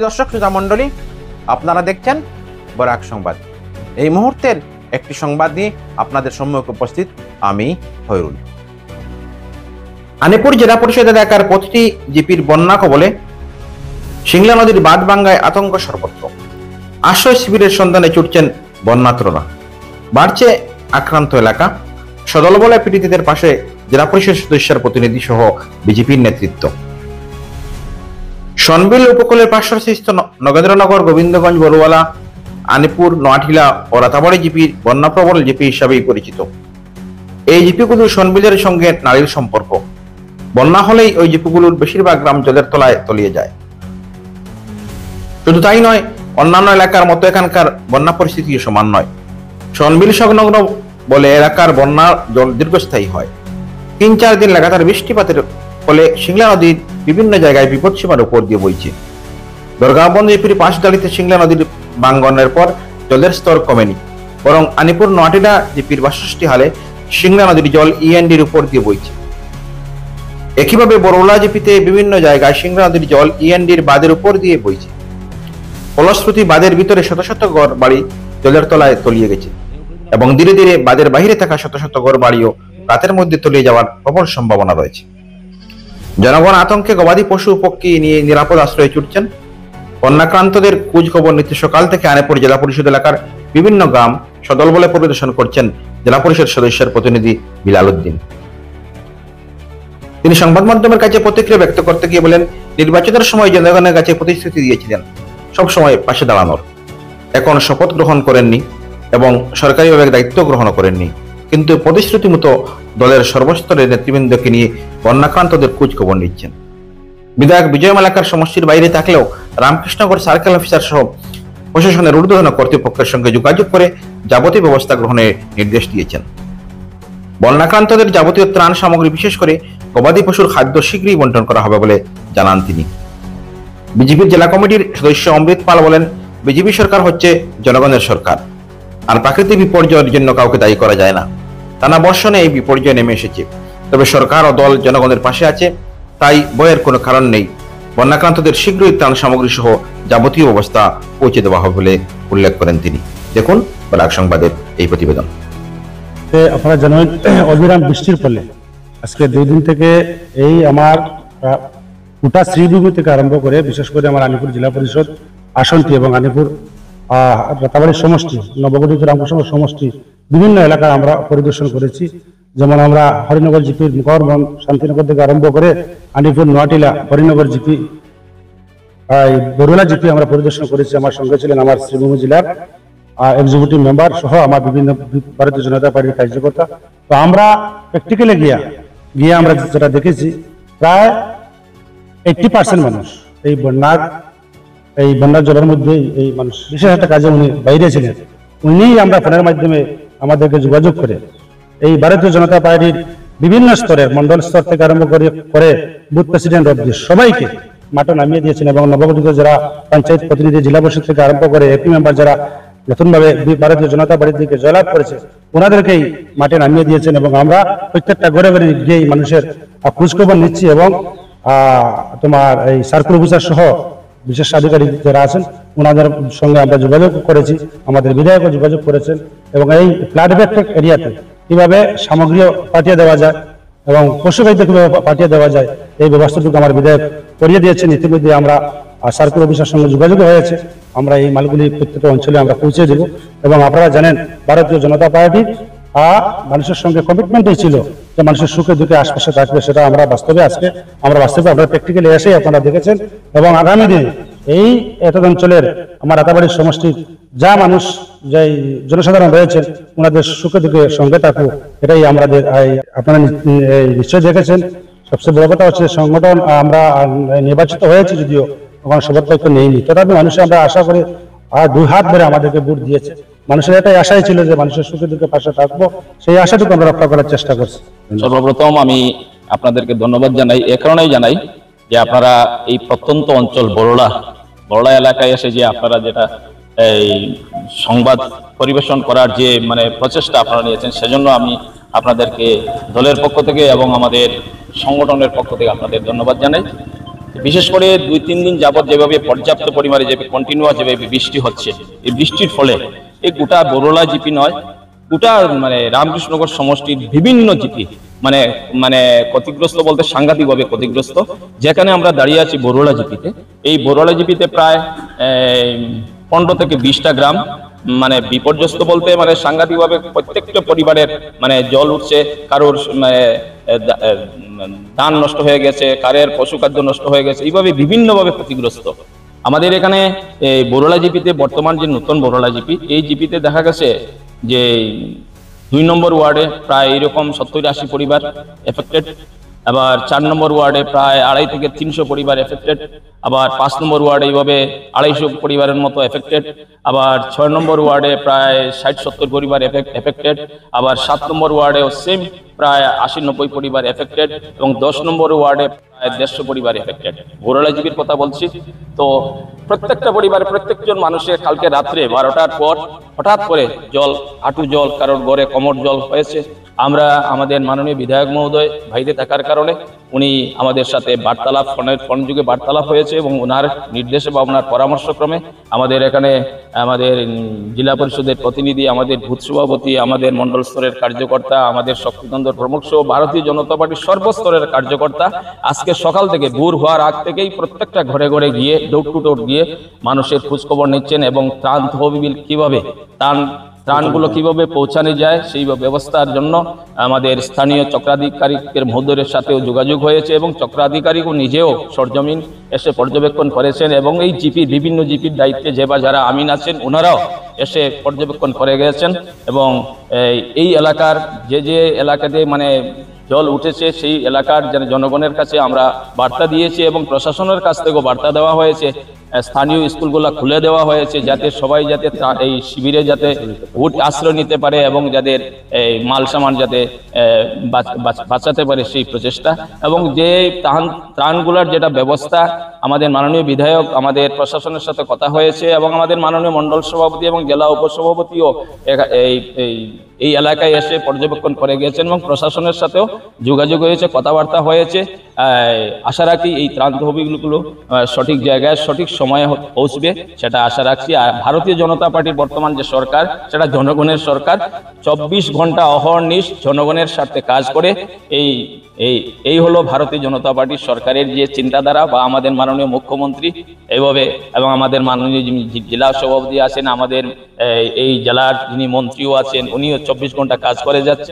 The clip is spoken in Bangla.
দর্শক শ্রোতা মণ্ডলী, আপনারা দেখছেন বরাক সংবাদ। এই মুহূর্তের একটি সংবাদ নিয়ে আপনাদের সম্মুখে উপস্থিত আমি খয়রুল। আনিপুর জেলা পরিষদ এলাকার প্রতিটি জিপির বন্যা কবলে, সিংলা নদীর বাঁধ ভাঙ্গায় আতঙ্ক সর্বত্র। আশ্রয় শিবিরের সন্ধানে ছুটছেন বন্যাত্ররা। বাড়ছে আক্রান্ত এলাকা। সদলবলে পীড়িতদের পাশে জেলা পরিষদ সদস্যের প্রতিনিধি সহ বিজেপির নেতৃত্ব। সনবিল উপকূলের পার্শ্বস্থ নগেন্দ্রনগর, গোবিন্দগঞ্জ, বড়ুয়ালা, আনিপুর, নোয়াঠিলা ও রাতাবাড়ি জিপির বন্যাপ্রবল জিপি হিসাবেই পরিচিত। এই জিপিগুলো সনবিলের সঙ্গে নারীর সম্পর্ক। বন্যা হলেই ওই জিপিগুলোর বেশিরভাগ গ্রাম জলের তলায় তলিয়ে যায়। শুধু তাই নয়, অন্যান্য এলাকার মতো এখানকার বন্যা পরিস্থিতিও সমান নয়। সনবিল সংলগ্ন বলে এলাকার বন্যা জল দীর্ঘস্থায়ী হয়। ৩-৪ দিন লাগাতার বৃষ্টিপাতের ফলে সিংলা নদীর বিভিন্ন জায়গায় বিপদসীমার উপর দিয়ে বইছে। দরগাবন্দ জিপির পাশ দাঁড়িতে সিংলা নদীর ভাঙ্গনের পর জলের স্তর কমেনি, বরং আনিপুর নোয়াটিলা জিপির ৬২ হালে সিংলা নদীর জল ইএনডির উপর দিয়ে বইছে। একইভাবে বড়োলা জিপিতে বিভিন্ন জায়গায় সিংলা নদীর জল ইএনডির বাঁধের উপর দিয়ে বইছে। ফলশ্রুতি বাঁধের ভিতরে শত শত ঘর বাড়ি জলের তলায় তলিয়ে গেছে এবং ধীরে ধীরে বাঁধের বাহিরে থাকা শত শত ঘর বাড়িও রাতের মধ্যে তলিয়ে যাওয়ার প্রবল সম্ভাবনা রয়েছে। জনগণ আতঙ্কে গবাদি পশু পক্ষী নিয়ে নিরাপদ আশ্রয়ে ছুটছেন। বন্যাক্রান্তদের খোঁজ খবর নিতে সকাল থেকে আনিপুর জেলা পরিষদ এলাকার বিভিন্ন গ্রাম সদলবলে পরিদর্শন করছেন জেলা পরিষদ সদস্যের প্রতিনিধি বিলাল উদ্দিন। তিনি সংবাদ মাধ্যমের কাছে প্রতিক্রিয়া ব্যক্ত করতে গিয়ে বলেন, নির্বাচনের সময় জনগণের কাছে প্রতিশ্রুতি দিয়েছিলেন সব সময় পাশে দাঁড়ানোর। এখন শপথ গ্রহণ করেননি এবং সরকারিভাবে দায়িত্ব গ্রহণ করেননি, কিন্তু প্রতিশ্রুতি মতো দলের সর্বস্তরের নেতৃবৃন্দকে নিয়ে বন্যাক্রান্তদের খোঁজ খবর নিচ্ছেন। বিধায়ক বিজয় মালাকার সমষ্টির বাইরে থাকলেও রামকৃষ্ণগর সার্কেল অফিসার সহ প্রশাসনের ঊর্ধ্বতন কর্তৃপক্ষের সঙ্গে যোগাযোগ করে যাবতীয় ব্যবস্থা গ্রহণের নির্দেশ দিয়েছেন। বন্যাক্রান্তদের যাবতীয় ত্রাণ সামগ্রী, বিশেষ করে গবাদি পশুর খাদ্য শীঘ্রই বন্টন করা হবে বলে জানান তিনি। বিজেপির জেলা কমিটির সদস্য অমৃত পাল বলেন, বিজেপি সরকার হচ্ছে জনগণের সরকার, আর প্রাকৃতিক বিপর্যয়ের জন্য কাউকে দায়ী করা যায় না। টানা বর্ষণে এই বিপর্যয় নেমে এসেছে, তবে সরকার ও দল জনগণের পাশে আছে, তাই ভয়ের কোনো কারণ নেই। বন্যাক্রান্তদের শীঘ্রই ত্রাণ সামগ্রী সহ যাবতীয় ব্যবস্থা পৌঁছে দেওয়া হবে বলে উল্লেখ করেন তিনি। দেখুন বরাক সংবাদের এই প্রতিবেদন। আপনারা জানেন, অবিরাম বৃষ্টির ফলে আজকে 2 দিন থেকে এই আমার গোটা শ্রীভূমি থেকে আরম্ভ করে বিশেষ করে আমার আনিপুর জেলা পরিষদ আসনটি এবং আনিপুর রাতাবাড়ি সমষ্টি, নবগঠিত রামকৃষ্ণ সমষ্টি বিভিন্ন এলাকায় আমরা পরিদর্শন করেছি। যেমন আমরা হরিনগর জিপির মুখরবন, শান্তিনগর থেকে আরম্ভ করে আনিপুর, নোয়াটিলা, হরিনগর জিপি, বড়ুলা জিপি আমরা পরিদর্শন করেছি। আমার সঙ্গে ছিলেন আমার শ্রীভূমি জেলার এক্সিকিউটিভ মেম্বার সহ আমার বিভিন্ন ভারতীয় জনতা পার্টির কার্যকর্তা। তো আমরা প্র্যাকটিক্যালি গিয়ে আমরা যেটা দেখেছি, প্রায় 80% মানুষ এই বন্যার জলের মধ্যে এই মানুষ বিশেষ একটা কাজে উনি বাইরে ছিলেন। উনি আমরা ফোনের মাধ্যমে আমাদেরকে যোগাযোগ করে এই ভারতীয় জনতা পার্টির বিভিন্ন স্তরের মন্ডল স্তর থেকে আরম্ভ করে বুথ প্রেসিডেন্ট অব্দি সবাইকে মাঠে নামিয়ে দিয়েছেন এবং নবগঠিত যারা পঞ্চায়েত প্রতিনিধি, জেলা পরিষদ থেকে আরম্ভ করে এপি মেম্বার যারা নতুনভাবে ভারতীয় জনতা পার্টি থেকে জয়লাভ করেছে, ওনাদেরকেই মাঠে নামিয়ে দিয়েছেন এবং আমরা প্রত্যেকটা ঘরে ঘরে গিয়ে মানুষের খোঁজখবর নিচ্ছি এবং তোমার এই সার্কেল অফিসার সহ বিশেষ আধিকারিক যারা আছেন ওনাদের সঙ্গে আমরা যোগাযোগ করেছি। আমাদের বিধায়কও যোগাযোগ করেছেন এবং এই ফ্লাড এফেক্টেড এরিয়াতে কিভাবে সামগ্রী পাঠিয়ে দেওয়া যায় এবং পশু খাদ্য কিভাবে পাঠিয়ে দেওয়া যায় এই ব্যবস্থাটুকু আমার বিধায়ক করিয়ে দিয়েছেন। ইতিমধ্যে আমরা সার্কেল অফিসার সঙ্গে যোগাযোগ হয়েছে, আমরা এই মালগুলি প্রত্যেকটা অঞ্চলে আমরা পৌঁছে দেব। এবং আপনারা জানেন, ভারতীয় জনতা পার্টি মানুষের সঙ্গে কমিটমেন্টই ছিল যে মানুষের সুখে দুঃখে আশপাশে থাকবে, সেটা আমরা বাস্তবে আপনারা প্র্যাকটিক্যালি এসেই আপনারা দেখেছেন। এবং আগামী দিন এই এতদ অঞ্চলের আমার রাতাবাড়ির সমষ্টির যা মানুষ, যে জনসাধারণ রয়েছেন, ওনাদের সুখে দুঃখে সঙ্গে থাকুক, এটাই আমাদের আপনারা নিশ্চয় দেখেছেন। সবচেয়ে বড় কথা হচ্ছে সংগঠন আমরা নির্বাচিত হয়েছে, যদিও ওখানে সর্বোচ্চ নেইনি, তথাপি মানুষের আমরা আশা করি 2 হাত ধরে আমাদেরকে ভোট দিয়েছে। মানুষের এটাই আশাই ছিল যে মানুষের সুখে দুঃখে পাশে থাকবো, সেই আশাটুকু আমরা রক্ষা করার চেষ্টা করছি। সর্বপ্রথম আমি আপনাদেরকে ধন্যবাদ জানাই, এ কারণেই জানাই যে আপনারা এই প্রত্যন্ত অঞ্চল বড়লা এলাকায় এসে যে আপনারা যেটা এই সংবাদ পরিবেশন করার যে প্রচেষ্টা আপনারা নিয়েছেন, সেজন্য আমি আপনাদেরকে দলের পক্ষ থেকে এবং আমাদের সংগঠনের পক্ষ থেকে আপনাদের ধন্যবাদ জানাই। বিশেষ করে 2-3 দিন যাবত যেভাবে পর্যাপ্ত পরিমাণে যে কন্টিনিউয়াস যেভাবে বৃষ্টি হচ্ছে, এই বৃষ্টির ফলে এই গোটা বরোলা জিপি নয়, গোটা মানে রামকৃষ্ণনগর সমষ্টির বিভিন্ন জিপি মানে মানে ক্ষতিগ্রস্ত বলতে সাংঘাতিকভাবে ক্ষতিগ্রস্ত। যেখানে আমরা দাঁড়িয়ে আছি বরোলা জিপিতে, এই বরোলা জিপিতে প্রায় 15 থেকে 20টা গ্রাম মানে বিপর্যস্ত বলতে মানে সাংঘাতিকভাবে প্রত্যেকটা পরিবারের মানে জল উঠছে, কারোর মানে ধান নষ্ট হয়ে গেছে, কারের পশুখাদ্য নষ্ট হয়ে গেছে, এইভাবে বিভিন্নভাবে ক্ষতিগ্রস্ত। আমাদের এখানে এই বরোলা জিপিতে বর্তমান যে নতুন বরোলা জিপি, এই জিপিতে দেখা গেছে যে 2 নম্বর ওয়ার্ডে প্রায় এরকম 70-80 পরিবার এফেক্টেড, আবার 4 নম্বর ওয়ার্ডে প্রায় 250 থেকে 300 পরিবার এফেক্টেড, আবার 5 নম্বর ওয়ার্ডে এইভাবে 250 পরিবারের মতো এফেক্টেড, আবার 6 নম্বর ওয়ার্ডে প্রায় 60-70 পরিবার এফেক্টেড, আবার 7 নম্বর ওয়ার্ডেও সেম প্রায় 80-90 পরিবার এফেক্টেড, এবং 10 নম্বর ওয়ার্ডে প্রায় 150 পরিবার এফেক্টেড। বরোলা জিপির কথা বলছি। তো প্রত্যেকটা পরিবারে প্রত্যেকজন মানুষের কালকে রাত্রে 12টার পর হঠাৎ করে জল, হাঁটু জল, কারোর ঘরে কোমর জল হয়েছে। আমরা আমাদের মাননীয় বিধায়ক মহোদয় বাইরে থাকার কারণে উনি আমাদের সাথে বার্তালাপ, ফোন যুগে বার্তালাপ হয়েছে, এবং ওনার নির্দেশে বা ওনার পরামর্শক্রমে আমাদের এখানে আমাদের জেলা পরিষদের প্রতিনিধি, আমাদের বুথ সভাপতি, আমাদের মন্ডল স্তরের কার্যকর্তা, আমাদের শক্তিতন্ত্র প্রমুখ সহ ভারতীয় জনতা পার্টির সর্বস্তরের কার্যকর্তা আজকে সকাল থেকে ভোর হওয়ার আগ থেকেই প্রত্যেকটা ঘরে ঘরে গিয়ে ডোর টু ডোর গিয়ে মানুষের খোঁজখবর নিচ্ছেন, এবং ত্রাণ তহবিল কিভাবে ত্রাণগুলো কিভাবে পৌঁছানো যায় সেই ব্যবস্থার জন্য আমাদের স্থানীয় চক্রাধিকারীদের মহোদয়ের সাথেও যোগাযোগ হয়েছে, এবং চক্রাধিকারীও নিজেও সরজমিন এসে পর্যবেক্ষণ করেছেন, এবং এই বিভিন্ন জিপির দায়িত্বে যারা আমিন আছেন ওনারাও এসে পর্যবেক্ষণ করে গেছেন, এবং এই এলাকার যে এলাকাতে মানে জল উঠেছে সেই এলাকার জনগণের কাছে আমরা বার্তা দিয়েছি, এবং প্রশাসনের কাছ থেকেও বার্তা দেওয়া হয়েছে। স্থানীয় স্কুলগুলো খুলে দেওয়া হয়েছে যাতে সবাই যাতে এই শিবিরে যাতে আশ্রয় নিতে পারে, এবং যাদের এই মাল সামান যাতে বাঁচাতে পারে সেই প্রচেষ্টা, এবং যে ত্রাণগুলোর যেটা ব্যবস্থা আমাদের মাননীয় বিধায়ক আমাদের প্রশাসনের সাথে কথা হয়েছে, এবং আমাদের মাননীয় মন্ডল সভাপতি এবং জেলা উপসভাপতিও এই এলাকায় এসে পর্যবেক্ষণ করে গিয়েছেন, এবং প্রশাসনের সাথেও যোগাযোগ হয়েছে, কথাবার্তা হয়েছে। আশা রাখি এই ত্রাণ তহবিলগুলো সঠিক জায়গায় সঠিক সময়ে পৌঁছবে, সেটা আশা রাখছি। আর ভারতীয় জনতা পার্টির বর্তমান যে সরকার, সেটা জনগণের সরকার, 24 ঘন্টা অহর্নিশ জনগণের স্বার্থে কাজ করে। এই হলো ভারতীয় জনতা পার্টির সরকারের যে চিন্তাধারা, বা আমাদের মাননীয় মুখ্যমন্ত্রী এইভাবে, এবং আমাদের মাননীয় জেলা সভাপতি আছেন, আমাদের এই জেলার যিনি মন্ত্রীও আছেন, উনিও 24 ঘন্টা কাজ করে যাচ্ছেন।